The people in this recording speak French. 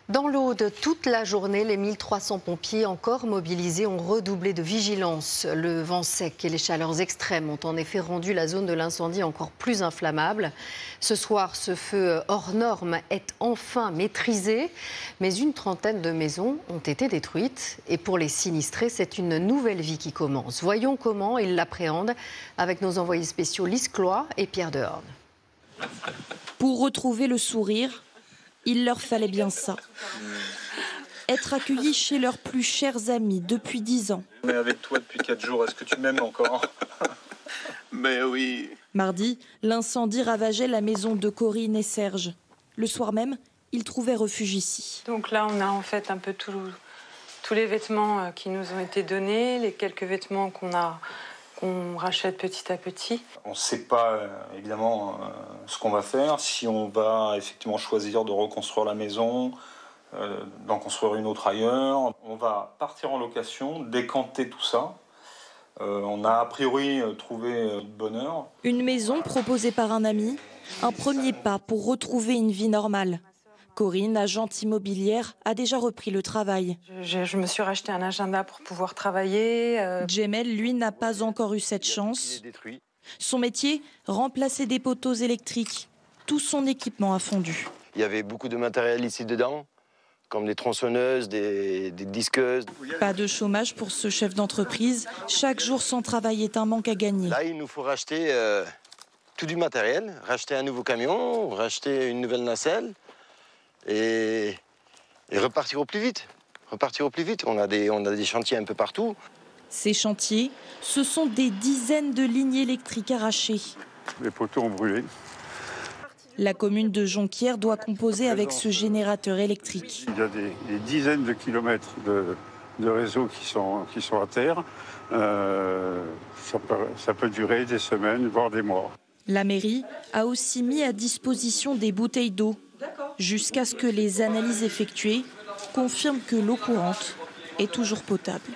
Dans l'Aude, toute la journée, les 1300 pompiers encore mobilisés ont redoublé de vigilance. Le vent sec et les chaleurs extrêmes ont en effet rendu la zone de l'incendie encore plus inflammable. Ce soir, ce feu hors norme est enfin maîtrisé, mais une trentaine de maisons ont été détruites. Et pour les sinistrés, c'est une nouvelle vie qui commence. Voyons comment ils l'appréhendent avec nos envoyés spéciaux Lise Cloy et Pierre Dehorne. Pour retrouver le sourire, il leur fallait bien ça. Être accueillis chez leurs plus chers amis depuis 10 ans. On est avec toi depuis 4 jours, est-ce que tu m'aimes encore? Mais oui. Mardi, l'incendie ravageait la maison de Corinne et Serge. Le soir même, ils trouvaient refuge ici. Donc là, on a en fait un peu tous les vêtements qui nous ont été donnés, les quelques vêtements qu'on rachète petit à petit. On ne sait pas évidemment ce qu'on va faire, si on va effectivement choisir de reconstruire la maison, d'en construire une autre ailleurs. On va partir en location, décanter tout ça. On a priori trouvé bonheur. Une maison proposée par un ami, un premier pas pour retrouver une vie normale. Corinne, agente immobilière, a déjà repris le travail. Je me suis racheté un agenda pour pouvoir travailler. Djemel, lui, n'a pas encore eu cette chance. Son métier, remplacer des poteaux électriques. Tout son équipement a fondu. Il y avait beaucoup de matériel ici dedans, comme des tronçonneuses, des disqueuses. Pas de chômage pour ce chef d'entreprise. Chaque jour sans travail est un manque à gagner. Là, il nous faut racheter tout du matériel, racheter un nouveau camion, racheter une nouvelle nacelle. Et repartir au plus vite. On a des chantiers un peu partout. Ces chantiers, ce sont des dizaines de lignes électriques arrachées. Les poteaux ont brûlé. La commune de Jonquière doit composer avec ce générateur électrique. Il y a des dizaines de kilomètres de réseaux qui sont à terre. Ça peut durer des semaines, voire des mois. La mairie a aussi mis à disposition des bouteilles d'eau, jusqu'à ce que les analyses effectuées confirment que l'eau courante est toujours potable.